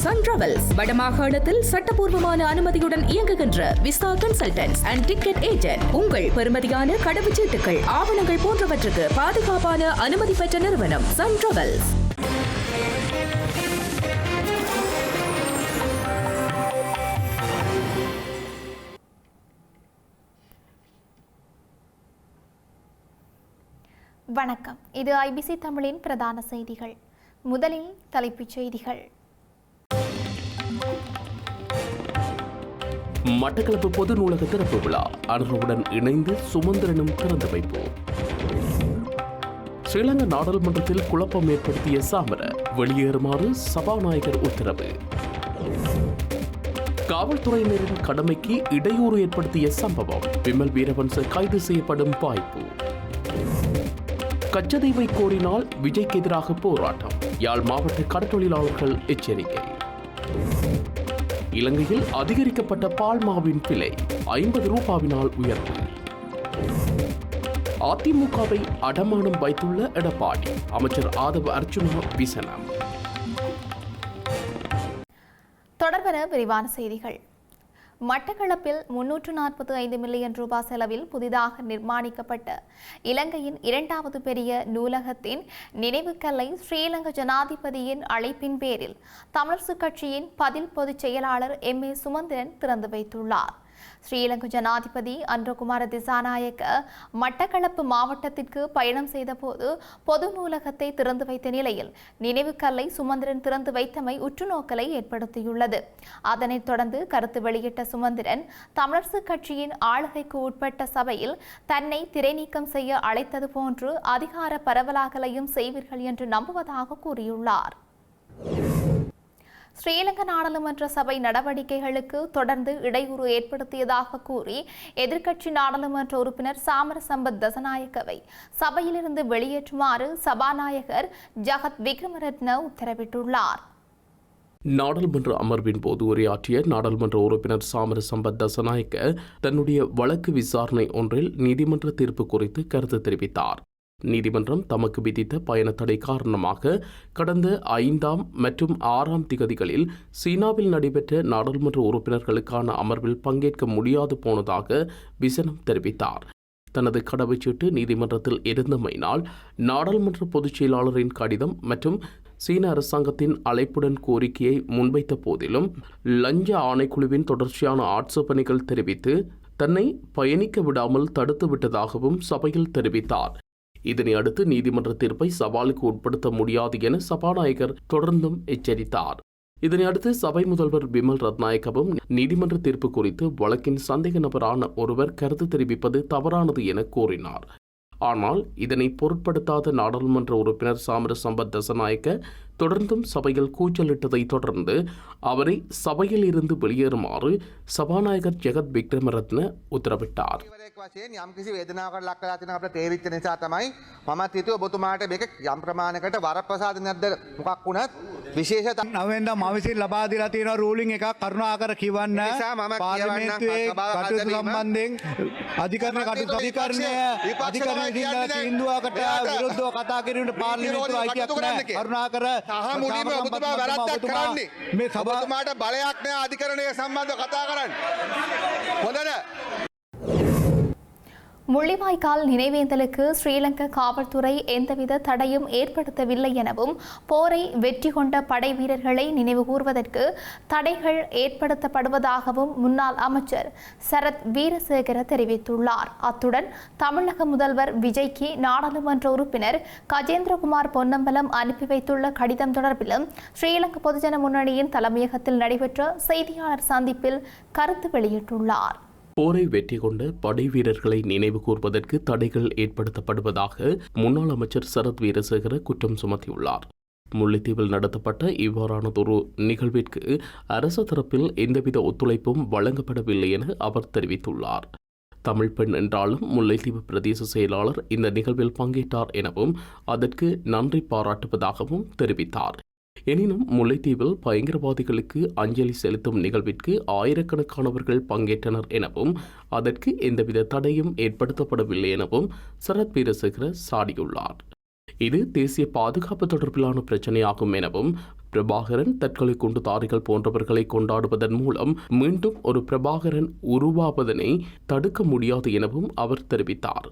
Sun travels வடமாகாணத்தில் சட்டபூர்வமான அனுமதியுடன் இயங்குகின்ற visa consultants and ticket agent. உங்கள் பெறுமதியான கடவுச்சீட்டுகள், ஆவணங்கள் போன்றவற்றுக்கு பாதுகாப்பான அனுமதி பெற்ற நிறுவனம் சன் டிராவல்ஸ். வணக்கம். இது ஐபிசி தமிழின் பிரதான செய்திகள். முதலில் தலைப்புச் செய்திகள். மட்டக்களப்பு பொது நூலக திறப்பு விழா அனுருடன் இணைந்து சுமந்திரனும் திறந்து வைப்பு. ஸ்ரீலங்கா நாடாளுமன்றத்தில் குழப்பம் ஏற்படுத்திய சாமர வெளியேறுமாறு சபாநாயகர் உத்தரவு. காவல்துறையினரின் கடமைக்கு இடையூறு ஏற்படுத்திய சம்பவம், விமல் வீரவன்ச கைது செய்யப்படும் வாய்ப்பு. கச்சதீவை கோரினால் விஜய்க்கு எதிராக போராட்டம், யாழ் மாவட்ட கடற்றொழிலாளர்கள் எச்சரிக்கை. இலங்கையில் அதிகரிக்கப்பட்ட பால்மாவின் விலை 50 ரூபாவினால் உயர்வு. அதிமுகவை அடமானம் வைத்துள்ள எடப்பாடி, அமைச்சர் ஆதவ அர்ச்சுனா விசனம். தொடர்பென விரிவான செய்திகள். மட்டக்களப்பில் 345 மில்லியன் ரூபாய் செலவில் புதிதாக நிர்மாணிக்கப்பட்ட இலங்கையின் 2வது பெரிய நூலகத்தின் நினைவுக்கல்லை ஸ்ரீலங்கா ஜனாதிபதியின் அழைப்பின் பேரில் தமிழரசுக் கட்சியின் பதில் பொதுச் செயலாளர் எம்.ஏ. சுமந்திரன் திறந்து வைத்துள்ளார். ஸ்ரீலங்கா ஜனாதிபதி அன்றகுமார திசாநாயக்க மட்டக்களப்பு மாவட்டத்திற்கு பயணம் செய்தபோது பொது நூலகத்தை திறந்து வைத்த நிலையில் நினைவுக்கல்லை சுமந்திரன் திறந்து வைத்தமை உற்றுநோக்கலை ஏற்படுத்தியுள்ளது. அதனைத் தொடர்ந்து கருத்து வெளியிட்ட சுமந்திரன், தமிழரசுக் கட்சியின் ஆளுகைக்கு உட்பட்ட சபையில் தன்னை திரைநீக்கம் செய்ய அழைத்தது போன்று அதிகார பரவலாகலையும் செய்வீர்கள் என்று நம்புவதாக கூறியுள்ளார். ஸ்ரீலங்கா நாடாளுமன்ற சபை நடவடிக்கைகளுக்கு தொடர்ந்து இடையூறு ஏற்படுத்தியதாக கூறி எதிர்க்கட்சி நாடாளுமன்ற உறுப்பினர் சாமர சம்பத் தசநாயக்கவை சபையிலிருந்து வெளியேற்றுமாறு சபாநாயகர் ஜகத் விக்ரமரத்ன உத்தரவிட்டுள்ளார். நாடாளுமன்ற அமர்வின் போது உரையாற்றிய நாடாளுமன்ற உறுப்பினர் சாமர சம்பத் தசநாயக்க தன்னுடைய வழக்கு விசாரணை ஒன்றில் நீதிமன்ற தீர்ப்பு குறித்து கருத்து தெரிவித்தார். நீதிமன்றம் தமக்கு விதித்த பயண தடை காரணமாக கடந்த 5ஆம் மற்றும் 6ஆம் திகதிகளில் சீனாவில் நடைபெற்ற நாடாளுமன்ற உறுப்பினர்களுக்கான அமர்வில் பங்கேற்க முடியாது போனதாக விசனம் தெரிவித்தார். தனது கடவுச்சீட்டு நீதிமன்றத்தில் இருந்தமையினால் நாடாளுமன்ற பொதுச் செயலாளரின் கடிதம் மற்றும் சீன அரசாங்கத்தின் அழைப்புடன் கோரிக்கையை முன்வைத்த போதிலும் லஞ்ச ஆணைக்குழுவின் தொடர்ச்சியான ஆட்சேபனைகள் தெரிவித்து தன்னை பயணிக்க விடாமல் தடுத்து விட்டதாகவும் சபையில் தெரிவித்தார். இதனை அடுத்து நீதிமன்ற தீர்ப்பை சவாலுக்கு உட்படுத்த முடியாது என சபாநாயகர் தொடர்ந்தும் எச்சரித்தார். இதனை அடுத்து சபை முதல்வர் விமல் ரத்நாயக்கவும் நீதிமன்ற தீர்ப்பு குறித்து வழக்கின் சந்தேக நபரான ஒருவர் கருத்து தெரிவிப்பது தவறானது என கூறினார். ஆனால் இதனை பொருட்படுத்தாத நாடாளுமன்ற உறுப்பினர் சாமர சம்பத் தசநாயக்க தொடர்ந்தும் சபையில் கூச்சலிட்டதை தொடர்ந்து அவரை சபையில் இருந்து வெளியேறுமாறு சபாநாயகர் ஜெகத் விக்ரமரத்ன உத்தரவிட்டார். යම්කිසි වේදනාවකට ලක් කරලා තියෙන අපිට තේරිච්ච නිසා තමයි මමත් හිතුව ඔබතුමාට මේක යම් ප්‍රමාණයකට වරප්‍රසාදනයක්ද මොකක් වුණත් විශේෂ නවෙන්ද මම විසින් ලබා දීලා තියෙන රූලින් එකක් කරුණාකර කියවන්න පාර්ලිමේන්තුවේ කටයුතු සම්බන්ධයෙන් අධිකරණ තීන්දුවකට විරුද්ධව කතා කිරීමට පාර්ලිමේන්තුව අයිතියක් නැහැ. කරුණාකර මුලින්ම ඔබතුමා වැරද්දක් කරන්නේ මේ ඔබතුමාට බලයක් නැහැ අධිකරණය සම්බන්ධව කතා කරන්න. හොඳද? முள்ளிவாய்க்கால் நினைவேந்தலுக்கு ஸ்ரீலங்கா காவல்துறை எந்தவித தடையும் ஏற்படுத்தவில்லை எனவும் போரை வெற்றி கொண்ட படை வீரர்களை நினைவுகூர்வதற்கு தடைகள் ஏற்படுத்தப்படுவதாகவும் முன்னாள் அமைச்சர் சரத் வீரசேகர தெரிவித்துள்ளார். அத்துடன் தமிழக முதல்வர் விஜய்க்கு நாடாளுமன்ற உறுப்பினர் கஜேந்திரகுமார் பொன்னம்பலம் அனுப்பி வைத்துள்ள கடிதம் தொடர்பிலும் ஸ்ரீலங்கா பொதுஜன முன்னணியின் தலைமையகத்தில் நடைபெற்ற செய்தியாளர் சந்திப்பில் கருத்து வெளியிட்டுள்ளார். போரை வெற்றி கொண்ட படை வீரர்களை நினைவு கூர்வதற்கு தடைகள் ஏற்படுத்தப்படுவதாக முன்னாள் அமைச்சர் சரத் வீரசேகர குற்றம் சுமத்தியுள்ளார். முல்லைத்தீவில் நடத்தப்பட்ட இவ்வாறானதொரு நிகழ்விற்கு அரசு தரப்பில் எந்தவித ஒத்துழைப்பும் வழங்கப்படவில்லை என அவர் தெரிவித்துள்ளார். தமிழ் பெண் என்றாலும் முல்லைத்தீவு பிரதேச செயலாளர் இந்த நிகழ்வில் பங்கேற்றார் எனவும் அதற்கு நன்றி பாராட்டுவதாகவும் தெரிவித்தார். எனினும் முல்லைத்தீவில் பயங்கரவாதிகளுக்கு அஞ்சலி செலுத்தும் நிகழ்விற்கு ஆயிரக்கணக்கானவர்கள் பங்கேற்றனர் எனவும் அதற்கு எந்தவித தடையும் ஏற்படுத்தப்படவில்லை எனவும் சரத் வீரசேகர சாடியுள்ளார். இது தேசிய பாதுகாப்பு தொடர்பிலான பிரச்சினையாகும் எனவும் பிரபாகரன், தற்கொலை குண்டுதாரிகள் போன்றவர்களை கொண்டாடுவதன் மூலம் மீண்டும் ஒரு பிரபாகரன் உருவாவதனை தடுக்க முடியாது எனவும் அவர் தெரிவித்தார்.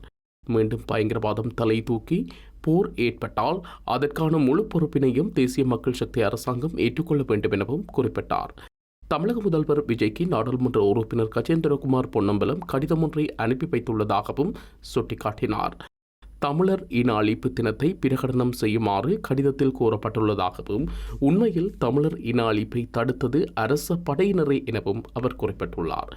மீண்டும் பயங்கரவாதம் தலை தூக்கி போர் ஏற்பட்டால் அதற்கான முழு பொறுப்பினையும் தேசிய மக்கள் சக்தி அரசாங்கம் ஏற்றுக்கொள்ள வேண்டும் எனவும் குறிப்பிட்டார். தமிழக முதல்வர் விஜய்க்கு நாடாளுமன்ற உறுப்பினர் கஜேந்திரகுமார் பொன்னம்பலம் கடிதம் ஒன்றை அனுப்பி வைத்துள்ளதாகவும் சுட்டிக்காட்டினார். தமிழர் இன அழிப்பு தினத்தை பிரகடனம் செய்யுமாறு கடிதத்தில் கோரப்பட்டுள்ளதாகவும், உண்மையில் தமிழர் இன அழிப்பை தடுத்தது அரச படையினரே எனவும் அவர் குறிப்பிட்டுள்ளார்.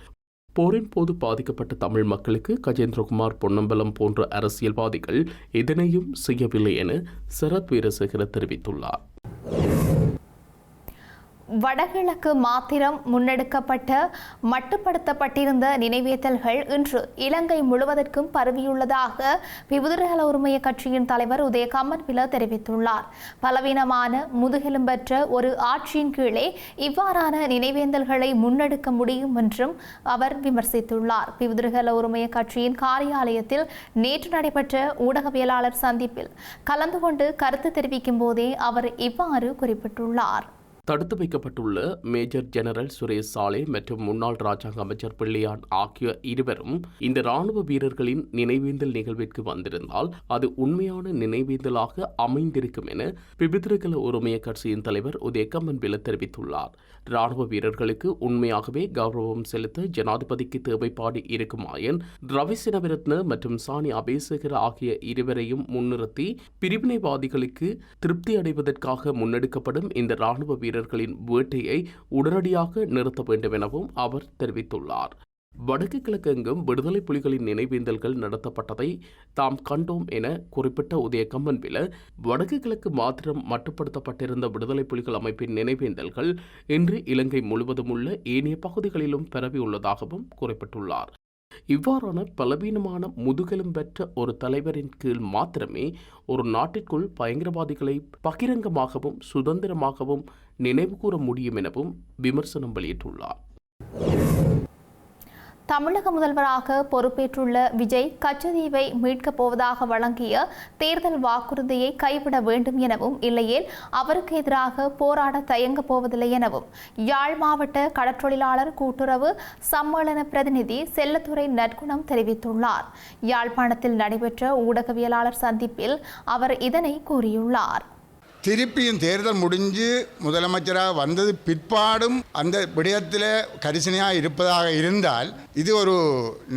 போரின் போது பாதிக்கப்பட்ட தமிழ் மக்களுக்கு கஜேந்திரகுமார் பொன்னம்பலம் போன்ற அரசியல்வாதிகள் எதனையும் செய்யவில்லை என சரத் வீரசேகர தெரிவித்துள்ளார். வடகிழக்கு மாத்திரம் முன்னெடுக்கப்பட்ட மட்டுப்படுத்தப்பட்டிருந்த நினைவேத்தல்கள் இன்று இலங்கை முழுவதற்கும் பரவியுள்ளதாக விடுதலை உரிமைய கட்சியின் தலைவர் உதய கம்மன்பில தெரிவித்துள்ளார். பலவீனமான முதுகெலும்பற்ற ஒரு ஆட்சியின் கீழே இவ்வாறான நினைவேந்தல்களை முன்னெடுக்க முடியும் என்றும் அவர் விமர்சித்துள்ளார். விடுதலை உரிமைய கட்சியின் காரியாலயத்தில் நேற்று நடைபெற்ற ஊடகவியலாளர் சந்திப்பில் கலந்து கொண்டு கருத்து தெரிவிக்கும் போதே அவர் இவ்வாறு குறிப்பிட்டுள்ளார். தடுத்து வைக்கப்பட்டுள்ள மேஜர் ஜெனரல் சுரேஷ் சாலே மற்றும் முன்னாள் ராஜாங்க அமைச்சர் பிள்ளையான் ஆகிய இருவரும் இந்த ராணுவ வீரர்களின் நினைவேந்தல் நிகழ்விற்கு வந்திருந்தால் அது உண்மையான நினைவேந்தலாக அமைந்திருக்கும் என விடுதலை உரிமைய கட்சியின் தலைவர் உதய கம்மன்பில தெரிவித்துள்ளார். ராணுவ வீரர்களுக்கு உண்மையாகவே கௌரவம் செலுத்த ஜனாதிபதிக்கு தேவைப்பாடு இருக்குமாயின் ரவி சினவிரத்ன மற்றும் சானி அபேசகர ஆகிய இருவரையும் முன்னிறுத்தி பிரிவினைவாதிகளுக்கு திருப்தி அடைவதற்காக முன்னெடுக்கப்படும் இந்த ராணுவ வீரர்களின் வேட்டையை உடனடியாக நிறுத்த வேண்டும் எனவும் அவர் தெரிவித்துள்ளார். வடக்கு கிழக்கெங்கும் விடுதலை புலிகளின் நினைவேந்தல்கள் நடத்தப்பட்டதை தாம் கண்டோம் என குறிப்பிட்ட உதய கம்மன்பில, வடக்கு கிழக்கு மாத்திரம் மட்டுப்படுத்தப்பட்டிருந்த விடுதலை புலிகள் அமைப்பின் நினைவேந்தல்கள் இன்று இலங்கை முழுவதும் உள்ள ஏனைய பகுதிகளிலும் பரவியுள்ளதாகவும் குறிப்பிட்டுள்ளார். இவ்வாறான பலவீனமான முதுகெலும்பற்ற ஒரு தலைவரின் கீழ் மாத்திரமே ஒரு நாட்டிற்குள் பயங்கரவாதிகளை பகிரங்கமாகவும் சுதந்திரமாகவும் நினைவுகூர முடியும் எனவும் விமர்சனம் வெளியிட்டுள்ளார். தமிழக முதல்வராக பொறுப்பேற்றுள்ள விஜய் கச்சதீவை மீட்கப் போவதாக வழங்கிய தேர்தல் வாக்குறுதியை கைவிட வேண்டும் எனவும், இல்லையேல் அவருக்கு எதிராக போராட தயங்கப் போவதில்லை எனவும் யாழ் மாவட்ட கடற்றொழிலாளர் கூட்டுறவு சம்மேளன பிரதிநிதி செல்லத்துறை நற்குணம் தெரிவித்துள்ளார். யாழ்ப்பாணத்தில் நடைபெற்ற ஊடகவியலாளர் சந்திப்பில் அவர் இதனை கூறியுள்ளார். திருப்பியும் தேர்தல் முடிஞ்சு முதலமைச்சராக வந்தது பிற்பாடும் அந்த விடயத்தில் கரிசனையாக இருப்பதாக இருந்தால் இது ஒரு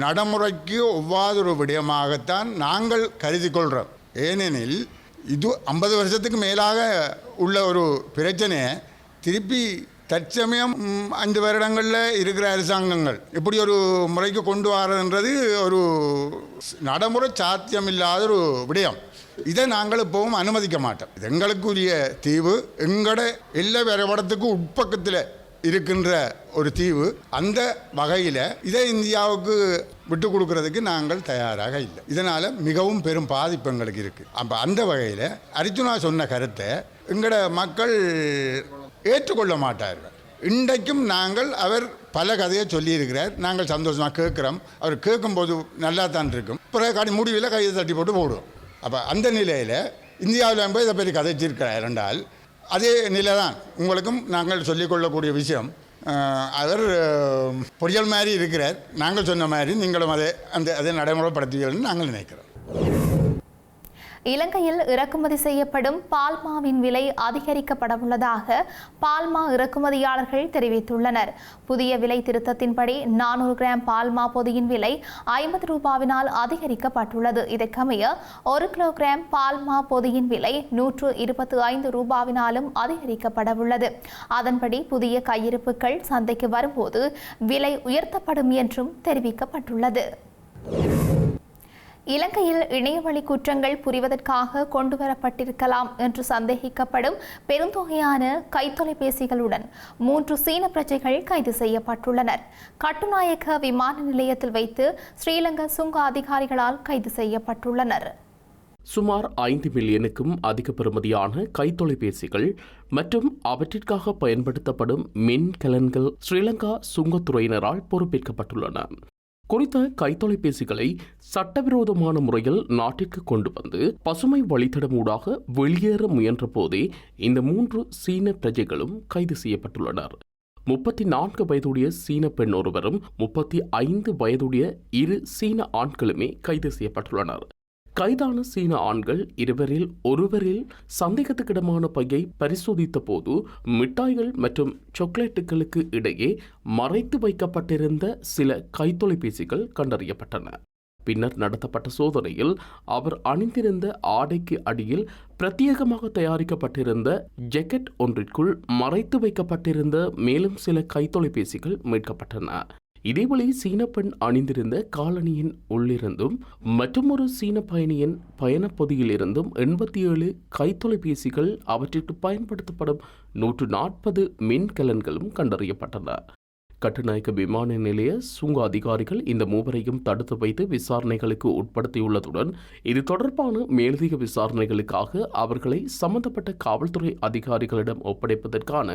நடைமுறைக்கு ஒவ்வாதொரு விடயமாகத்தான் நாங்கள் கருதி கொள்கிறோம். ஏனெனில் இது 50 வருஷத்துக்கு மேலாக உள்ள ஒரு பிரச்சனையை திருப்பி தற்சமயம் 5 வருடங்களில் இருக்கிற அரசாங்கங்கள் இப்படி ஒரு முறைக்கு கொண்டு வரதுன்றது ஒரு நடைமுறை சாத்தியமில்லாத ஒரு விடயம். இதை நாங்கள் இப்போவும் அனுமதிக்க மாட்டோம். இது எங்களுக்குரிய தீவு, எங்களோட எல்லா வரைபடத்துக்கும் உட்பக்கத்தில் இருக்கின்ற ஒரு தீவு. அந்த வகையில் இதை இந்தியாவுக்கு விட்டு கொடுக்கறதுக்கு நாங்கள் தயாராக இல்லை. இதனால் மிகவும் பெரும் பாதிப்பு எங்களுக்கு இருக்குது. அப்போ அந்த வகையில் அர்ஜுனா சொன்ன கருத்தை எங்களோட மக்கள் ஏற்றுக்கொள்ள மாட்டார்கள். இன்றைக்கும் நாங்கள் அவர் பல கதையை சொல்லியிருக்கிறார். நாங்கள் சந்தோஷமாக கேட்குறோம். அவர் கேட்கும்போது நல்லா தான் இருக்கும். பிறகு முடிவில் கையை தட்டி போட்டு போடுவோம். அப்போ அந்த நிலையில் இந்தியாவில் போய் இதை பற்றி கதைச்சிருக்கிறார் என்றால் அதே நிலை தான் உங்களுக்கும் நாங்கள் சொல்லிக்கொள்ளக்கூடிய விஷயம். அவர் பொறியல் மாதிரி இருக்கிறார். நாங்கள் சொன்ன மாதிரி நீங்களும் அதை நடைமுறைப்படுத்துவீர்கள்னு நாங்கள் நினைக்கிறோம். இலங்கையில் இறக்குமதி செய்யப்படும் பால்மாவின் விலை அதிகரிக்கப்படவுள்ளதாக பால்மா இறக்குமதியாளர்கள் தெரிவித்துள்ளனர். புதிய விலை திருத்தத்தின்படி 400 கிராம் பால்மா பொதியின் விலை 50 ரூபாவினால் அதிகரிக்கப்பட்டுள்ளது. இதற்கமைய 1 கிலோகிராம் பால்மா பொதியின் விலை 125 ரூபாவினாலும் அதிகரிக்கப்படவுள்ளது. அதன்படி புதிய கையிருப்புகள் சந்தைக்கு வரும்போது விலை உயர்த்தப்படும் என்றும் தெரிவிக்கப்பட்டுள்ளது. இலங்கையில் இணையவழி குற்றங்கள் புரிவதற்காக கொண்டுவரப்பட்டிருக்கலாம் என்று சந்தேகிக்கப்படும் பெருந்தொகையான கைத்தொலைபேசிகளுடன் 3 சீன பிரஜைகள் கைது செய்யப்பட்டுள்ளனர். கட்டுநாயக்க விமான நிலையத்தில் வைத்து ஸ்ரீலங்கா சுங்க அதிகாரிகளால் கைது செய்யப்பட்டுள்ளனர். சுமார் 5 மில்லியனுக்கும் அதிக பெறுமதியான கைத்தொலைபேசிகள் மற்றும் அவற்றிற்காக பயன்படுத்தப்படும் மின்கலன்கள் ஸ்ரீலங்கா சுங்கத்துறையினரால் பொறுப்பேற்கப்பட்டுள்ளன. குறித்த கைத்தொலைபேசிகளை சட்டவிரோதமான முறையில் நாட்டிற்கு கொண்டு வந்து பசுமை வழித்தடமூடாக வெளியேற முயன்ற போதே இந்த 3 சீன பிரஜைகளும் கைது செய்யப்பட்டுள்ளனர். 34 வயதுடைய சீன பெண் ஒருவரும் 35 வயதுடைய 2 சீன ஆண்களுமே கைது செய்யப்பட்டுள்ளனர். கைதான சீன ஆண்கள் ஒருவரில் சந்தேகத்துக்கிடமான பையை பரிசோதித்த போது மிட்டாய்கள் மற்றும் சாக்லேட்டுகளுக்கு இடையே மறைத்து வைக்கப்பட்டிருந்த சில கைத்தொலைபேசிகள் கண்டறியப்பட்டன. பின்னர் நடத்தப்பட்ட சோதனையில் அவர் அணிந்திருந்த ஆடைக்கு அடியில் பிரத்யேகமாக தயாரிக்கப்பட்டிருந்த ஜெக்கெட் ஒன்றிற்குள் மறைத்து வைக்கப்பட்டிருந்த மேலும் சில கைத்தொலைபேசிகள் மீட்கப்பட்டன. இதேவேளை சீன பெண் அணிந்திருந்த காலணியின் உள்ளிருந்தும் மற்றொரு சீன பயணியின் பயணப்பொதியில் இருந்தும் 87 கைத்தொலைபேசிகள், அவற்றிற்கு பயன்படுத்தப்படும் 140 மின்கலன்களும் கண்டறியப்பட்டன. கட்டுநாயக்க விமான நிலைய சுங்க அதிகாரிகள் இந்த மூவரையும் தடுத்து வைத்து விசாரணைகளுக்கு உட்படுத்தியுள்ளதுடன் இது தொடர்பான மேலதிக விசாரணைகளுக்காக அவர்களை சம்பந்தப்பட்ட காவல்துறை அதிகாரிகளிடம் ஒப்படைப்பதற்கான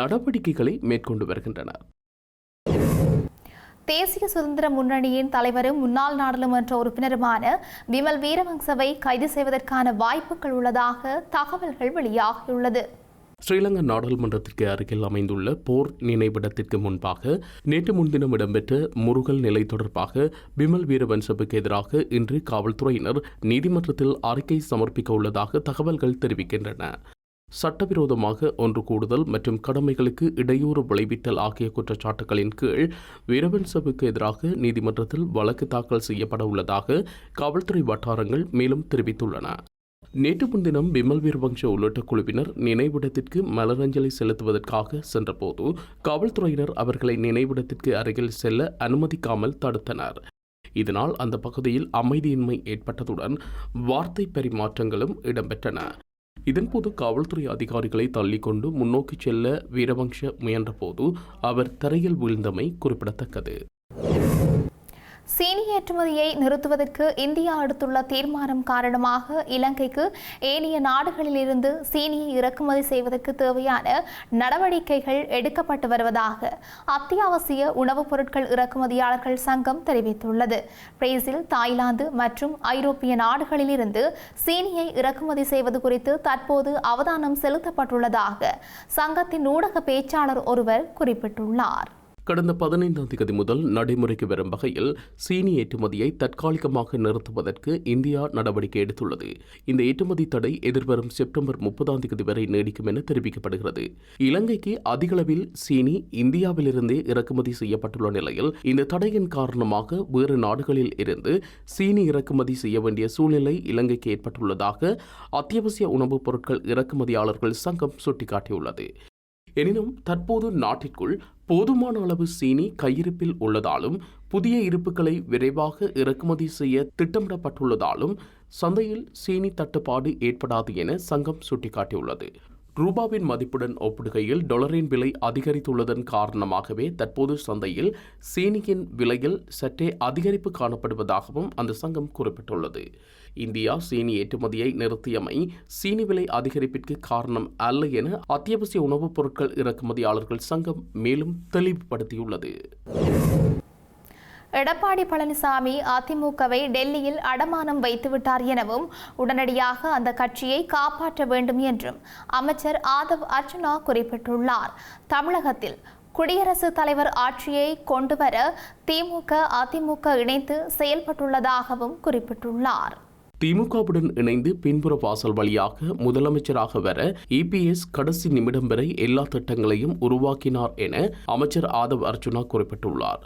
நடவடிக்கைகளை மேற்கொண்டு வருகின்றனர். தேசிய சுதந்திர முன்னணியின் தலைவரும் முன்னாள் நாடாளுமன்ற உறுப்பினருமான விமல் வீரவங்சவை கைது செய்வதற்கான வாய்ப்புகள் உள்ளதாக தகவல்கள் வெளியாகியுள்ளது. ஸ்ரீலங்கா நாடாளுமன்றத்திற்கு அருகில் அமைந்துள்ள போர் நினைவிடத்திற்கு முன்பாக நேற்று முன்தினம் இடம்பெற்ற முருகல் நிலை தொடர்பாக விமல் வீரவன்சவுக்கு எதிராக இன்று காவல்துறையினர் நீதிமன்றத்தில் அறிக்கை சமர்ப்பிக்க உள்ளதாக தகவல்கள் தெரிவிக்கின்றன. சட்டவிரோதமாக ஒன்று கூடுதல் மற்றும் கடமைகளுக்கு இடையூறு விளைவித்தல் ஆகிய குற்றச்சாட்டுகளின் கீழ் வீரவன்சவுக்கு எதிராக நீதிமன்றத்தில் வழக்கு தாக்கல் செய்யப்பட உள்ளதாக காவல்துறை வட்டாரங்கள் மேலும் தெரிவித்துள்ளன. நேற்று முன்தினம் விமல் வீரவங்ச உள்ளிட்ட குழுவினர் நினைவிடத்திற்கு மலரஞ்சலி செலுத்துவதற்காக சென்றபோது காவல்துறையினர் அவர்களை நினைவிடத்திற்கு அருகில் செல்ல அனுமதிக்காமல் தடுத்தனர். இதனால் அந்த பகுதியில் அமைதியின்மை ஏற்பட்டதுடன் வார்த்தை பரிமாற்றங்களும் இடம்பெற்றன. இதன்போது காவல்துறை அதிகாரிகளை தள்ளிக்கொண்டு முன்னோக்கி செல்ல வீரவங்ச முயன்றபோது அவர் தரையில் வீழ்ந்தமை குறிப்பிடத்தக்கது. சீனி ஏற்றுமதியை நிறுத்துவதற்கு இந்தியா எடுத்துள்ள தீர்மானம் காரணமாக இலங்கைக்கு ஏனைய நாடுகளிலிருந்து சீனியை இறக்குமதி செய்வதற்கு தேவையான நடவடிக்கைகள் எடுக்கப்பட்டு வருவதாக அத்தியாவசிய உணவுப் பொருட்கள் இறக்குமதியாளர்கள் சங்கம் தெரிவித்துள்ளது. பிரேசில், தாய்லாந்து மற்றும் ஐரோப்பிய நாடுகளிலிருந்து சீனியை இறக்குமதி செய்வது குறித்து தற்போது அவதானம் செலுத்தப்பட்டுள்ளதாக சங்கத்தின் ஊடக பேச்சாளர் ஒருவர் குறிப்பிட்டுள்ளார். கடந்த 15ஆம் தேதி முதல் நடைமுறைக்கு வரும் வகையில் சீனி ஏற்றுமதியை தற்காலிகமாக நிறுத்துவதற்கு இந்தியா நடவடிக்கை எடுத்துள்ளது. இந்த ஏற்றுமதி தடை எதிர்வரும் செப்டம்பர் 30ஆம் தேதி வரை நீடிக்கும் என தெரிவிக்கப்படுகிறது. இலங்கைக்கு அதிகளவில் சீனி இந்தியாவிலிருந்தே இறக்குமதி செய்யப்பட்டுள்ள நிலையில் இந்த தடையின் காரணமாக வேறு நாடுகளில் இருந்து சீனி இறக்குமதி செய்ய வேண்டிய சூழ்நிலை இலங்கைக்கு ஏற்பட்டுள்ளதாக அத்தியாவசிய உணவுப் பொருட்கள் இறக்குமதியாளர்கள் சங்கம் சுட்டிக்காட்டியுள்ளது. எனினும் தற்போது நாட்டிற்குள் போதுமான அளவு சீனி கையிருப்பில் உள்ளதாலும் புதிய இருப்புகளை விரைவாக இறக்குமதி செய்ய திட்டமிடப்பட்டுள்ளதாலும் சந்தையில் சீனி தட்டுப்பாடு ஏற்படாது என சங்கம் சுட்டிக்காட்டியுள்ளது. ரூபாவின் மதிப்புடன் ஒப்பிடுகையில் டாலரின் விலை அதிகரித்துள்ளதன் காரணமாகவே தற்போது சந்தையில் சீனியின் விலையில் சற்றே அதிகரிப்பு காணப்படுவதாகவும் அந்த சங்கம் குறிப்பிட்டுள்ளது. இந்தியா சீனி ஏற்றுமதியை நிறுத்தியமை சீனி விலை அதிகரிப்பிற்கு காரணம் அல்ல என அத்தியாவசிய உணவுப் பொருட்கள் இறக்குமதியாளர்கள் சங்கம் மேலும் தெளிவுபடுத்தியுள்ளது. எடப்பாடி பழனிசாமி அதிமுகவை டெல்லியில் அடமானம் வைத்துவிட்டார் எனவும் உடனடியாக அந்த கட்சியை காப்பாற்ற வேண்டும் என்றும் அமைச்சர் ஆதவ் அர்ஜுனா குறிப்பிட்டுள்ளார். தமிழகத்தில் குடியரசுத் தலைவர் ஆட்சியை கொண்டுவர திமுக அதிமுக இணைந்து செயல்பட்டுள்ளதாகவும் குறிப்பிட்டுள்ளார். திமுகவுடன் இணைந்து பின்புற வாசல் வழியாக முதலமைச்சராக வர இபிஎஸ் கடைசி நிமிடம் வரை எல்லா திட்டங்களையும் உருவாக்கினார் என அமைச்சர் ஆதவ் அர்ஜுனா குறிப்பிட்டுள்ளார்.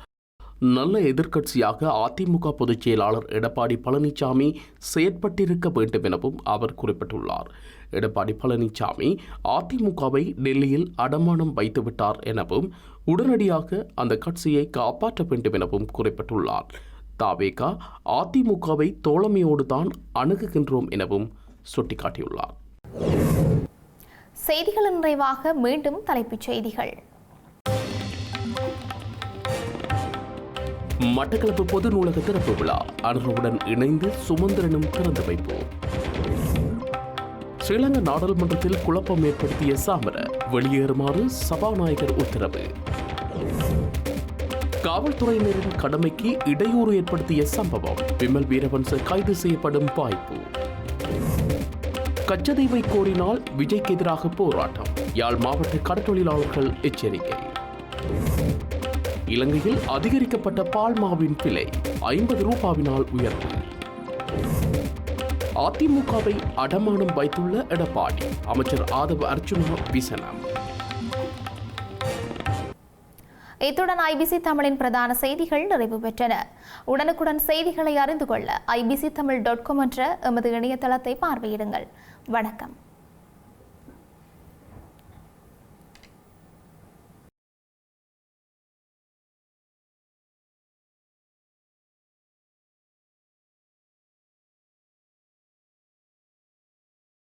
நல்ல எதிர்க்கட்சியாக அதிமுக பொதுச் செயலாளர் எடப்பாடி பழனிசாமி செயற்பட்டிருக்க வேண்டும் எனவும் அவர் குறிப்பிட்டுள்ளார். எடப்பாடி பழனிசாமி அதிமுகவை டெல்லியில் அடமானம் வைத்துவிட்டார் எனவும் உடனடியாக அந்த கட்சியை காப்பாற்ற வேண்டும் எனவும் குறிப்பிட்டுள்ளார். தாவேகா அதிமுகவை தோழமையோடு தான் அணுகுகின்றோம் எனவும் சுட்டிக்காட்டியுள்ளார். செய்திகளின் நிறைவாக மீண்டும் தலைப்புச் செய்திகள். மட்டக்களப்பு பொது நூலக திறப்பு விழா அனுருடன் இணைந்து சுமந்திரனும் திறந்து வைப்போம். ஸ்ரீலங்கா நாடாளுமன்றத்தில் குழப்பம் ஏற்படுத்திய சாமர வெளியேறுமாறு சபாநாயகர் உத்தரவு. காவல்துறையினரின் கடமைக்கு இடையூறு ஏற்படுத்திய சம்பவம். விமல் வீரவன்ச கைது செய்யப்படும் வாய்ப்பு. கச்சதீவை கோரினால் விஜய்க்கு எதிராக போராட்டம். யாழ் மாவட்ட கடற்றொழிலாளர்கள் எச்சரிக்கை. இலங்கையில் அதிகரிக்கப்பட்ட பால்மாவின் விலை 50 ரூபாவினால் உயர்வு. அதிமுகவை அடமானம் வைத்துள்ள எடப்பாடி. அமைச்சர் ஆதவ அர்ச்சுனா விசனம். இத்துடன் ஐபிசி தமிழின் பிரதான செய்திகள் நிறைவு பெற்றன. உடனுக்குடன் செய்திகளை அறிந்து கொள்ள ibctamil.com என்ற எமது இணையதளத்தை பார்வையிடுங்கள். வணக்கம்.